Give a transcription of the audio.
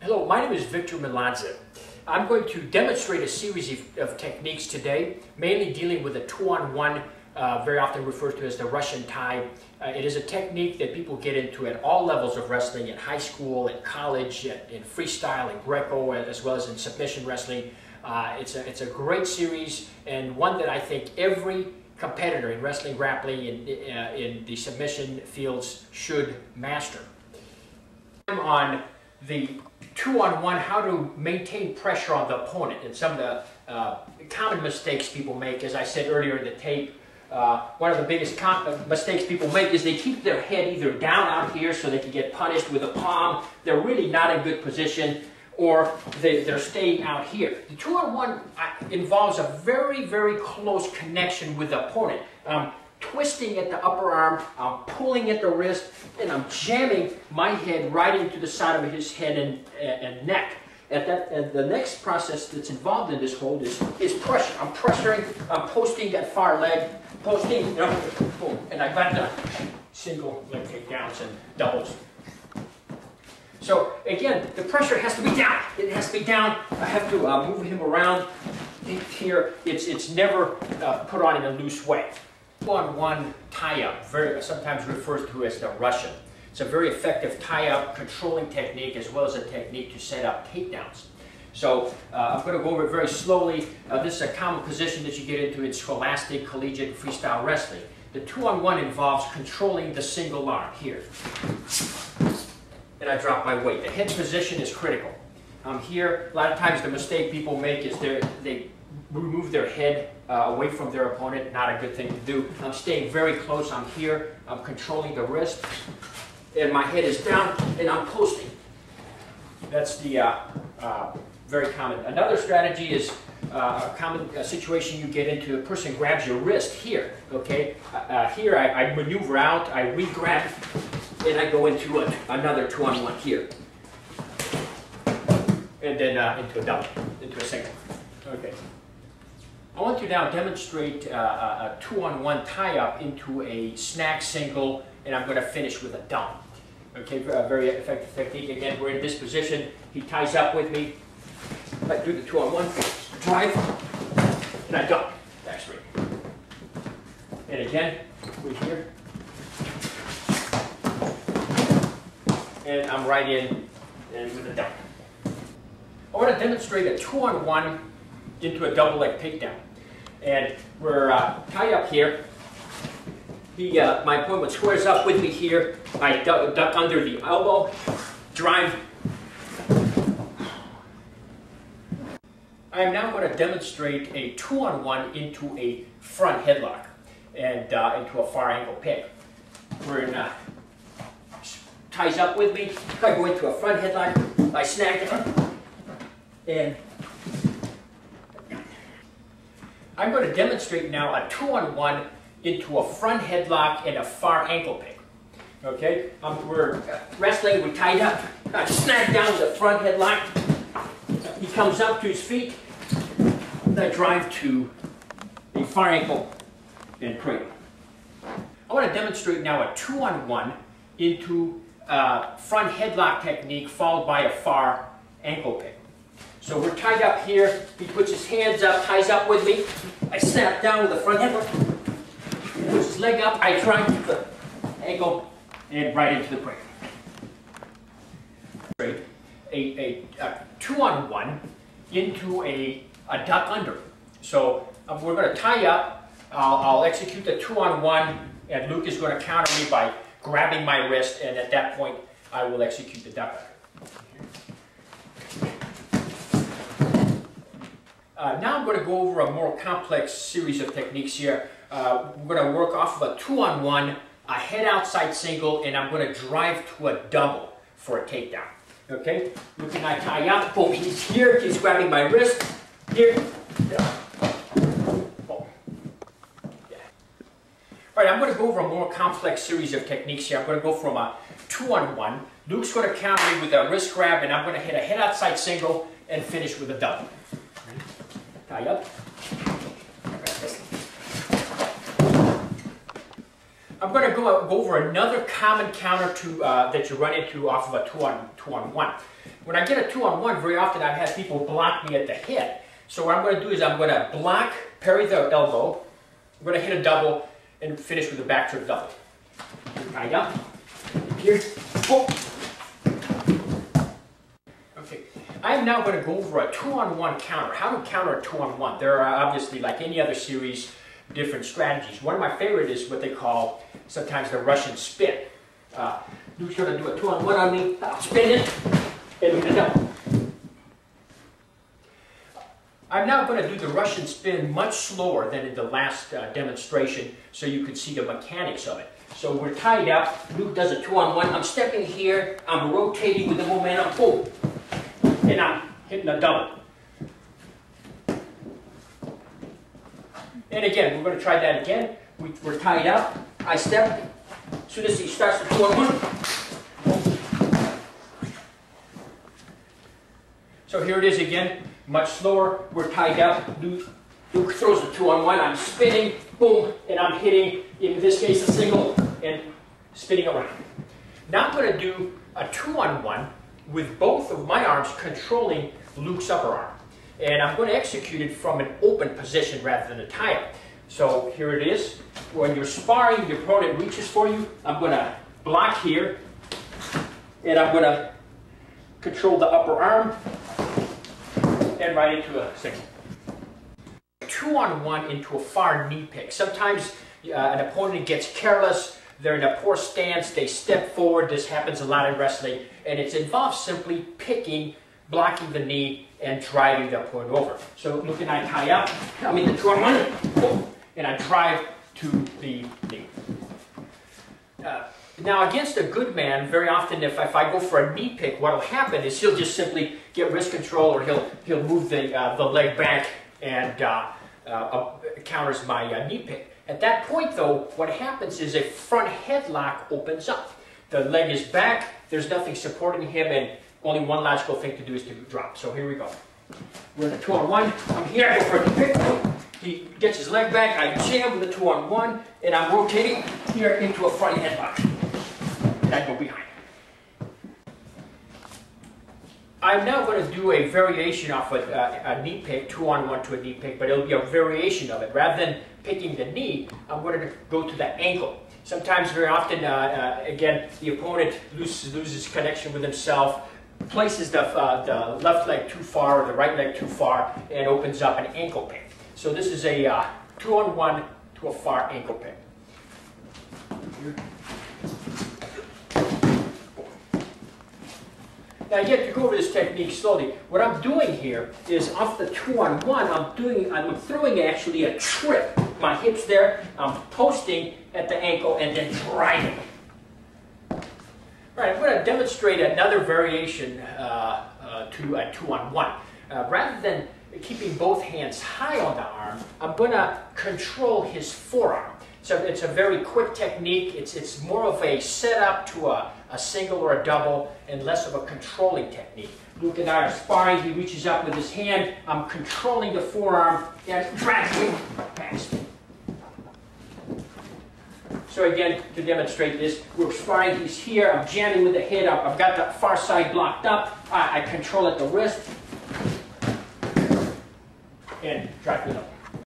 Hello, my name is Victor Meladze. I'm going to demonstrate a series of techniques today, mainly dealing with a two-on-one, very often referred to as the Russian tie. It is a technique that people get into at all levels of wrestling, in high school, in college, in freestyle, in Greco, as well as in submission wrestling. It's a great series, and one that I think every competitor in wrestling, grappling, in the submission fields should master. I'm on the two-on-one, how to maintain pressure on the opponent, and some of the common mistakes people make. As I said earlier in the tape, one of the biggest mistakes people make is they keep their head either down out here so they can get punished with a palm. They're really not in good position, or they're staying out here. The two-on-one involves a very, very close connection with the opponent. Twisting at the upper arm, I'm pulling at the wrist, and I'm jamming my head right into the side of his head and neck. And the next process that's involved in this hold is pressure. I'm pressuring, I'm posting that far leg, posting, boom, and I got the single leg takedowns and doubles. So again, the pressure has to be down. It has to be down. I have to move him around here. It's never put on in a loose way. Two-on-one tie-up, sometimes referred to as the Russian. It's a very effective tie-up controlling technique, as well as a technique to set up takedowns. So I'm going to go over it very slowly. This is a common position that you get into in scholastic, collegiate, freestyle wrestling. The two-on-one involves controlling the single arm here. And I drop my weight. The head position is critical. Here, a lot of times the mistake people make is they remove their head away from their opponent. Not a good thing to do. I'm staying very close. I'm here. I'm controlling the wrist. And my head is down, and I'm posting. That's the very common. Another strategy is a common situation you get into. A person grabs your wrist here. Okay, here I maneuver out. I re-grab, and I go into another two-on-one here, and then into a double, into a single. Okay. I want to now demonstrate a two-on-one tie-up into a snag single, and I'm going to finish with a dump. Okay, very effective technique. Again, we're in this position. He ties up with me. I do the two-on-one, drive, and I dump. Back straight. And again, we're here. And I'm right in and with a dump. I want to demonstrate a two-on-one into a double leg takedown. And we're tied up here. My opponent squares up with me here. I duck under the elbow, drive. I am now going to demonstrate a two-on-one into a front headlock and into a far angle pick. We're in ties up with me. I go into a front headlock. I snag it, and I'm going to demonstrate now a two-on-one into a front headlock and a far ankle pick. Okay, we're wrestling, we tied up, I snag down the front headlock, he comes up to his feet, and I drive to a far ankle and cradle. I want to demonstrate now a two-on-one into a front headlock technique followed by a far ankle pick. So we're tied up here, he puts his hands up, ties up with me, I snap down with the front headlock, he puts his leg up, I drive to the ankle and right into the cradle. A two-on-one into a duck under. So we're going to tie up, I'll execute the two-on-one, and Luke is going to counter me by grabbing my wrist, and at that point I will execute the duck under. Now I'm going to go over a more complex series of techniques here. We're going to work off of a two-on-one, a head outside single, and I'm going to drive to a double for a takedown. Okay? Luke and I tie up. Boom, he's here. He's grabbing my wrist. Here. Boom. Yeah. All right, I'm going to go over a more complex series of techniques here. I'm going to go from a two-on-one. Luke's going to counter me with a wrist grab, and I'm going to hit a head outside single and finish with a double. Tie up. I'm going to go over another common counter to, that you run into off of a two-on-one. When I get a two-on-one, very often I've had people block me at the head. So what I'm going to do is I'm going to block, parry the elbow, I'm going to hit a double, and finish with a back trip double. Tied up, here, boom. Okay, I'm now going to go over a two-on-one counter. How to counter a two-on-one? There are obviously, like any other series, different strategies. One of my favorite is what they call sometimes the Russian spin. You're going to do a two-on-one on me, I'll spin it, and we're going to double. I'm now going to do the Russian spin much slower than in the last demonstration so you can see the mechanics of it. So we're tied up, Luke does a two-on-one, I'm stepping here, I'm rotating with the momentum, boom, and I'm hitting a double. And again, we're going to try that again. We're tied up, I step, as soon as he starts the two-on-one, so here it is again. Much slower, we're tied up, Luke throws the two-on-one, I'm spinning, boom, and I'm hitting, in this case, a single, and spinning around. Now I'm going to do a two-on-one with both of my arms controlling Luke's upper arm. And I'm going to execute it from an open position rather than a tie-up. So here it is. When you're sparring, your opponent reaches for you, I'm going to block here, and I'm going to control the upper arm, and right into a single. Two-on-one into a far knee pick. Sometimes an opponent gets careless, they're in a poor stance, they step forward. This happens a lot in wrestling, and it involves simply picking, blocking the knee, and driving the opponent over. So look, and I tie up, I'm in the two-on-one, and I drive to the knee. Now against a good man, very often if I go for a knee pick, what will happen is he'll just simply get wrist control, or he'll move the leg back and counters my knee pick. At that point though, what happens is a front headlock opens up. The leg is back, there's nothing supporting him, and only one logical thing to do is to drop. So here we go. We're in a two-on-one, I'm here, I go for a knee pick. He gets his leg back, I jam with the two-on-one, and I'm rotating here into a front headlock. And I go behind. I'm now going to do a variation off a knee pick, two-on-one to a knee pick, but it'll be a variation of it. Rather than picking the knee, I'm going to go to the ankle. Sometimes, very often, again, the opponent loses connection with himself, places the left leg too far or the right leg too far, and opens up an ankle pick. So this is a two-on-one to a far ankle pick. Now again, to go over this technique slowly, what I'm doing here is off the two-on-one, I'm throwing actually a trip. My hips there, I'm posting at the ankle and then driving. All right, I'm going to demonstrate another variation to a two-on-one. Rather than keeping both hands high on the arm, I'm going to control his forearm. So it's a very quick technique. It's more of a setup to a single or a double, and less of a controlling technique. Luke and I are sparring. He reaches up with his hand. I'm controlling the forearm and dragging him past. So again, to demonstrate this, we're sparring. He's here. I'm jamming with the head. I've got the far side blocked up. I control at the wrist and drive it up.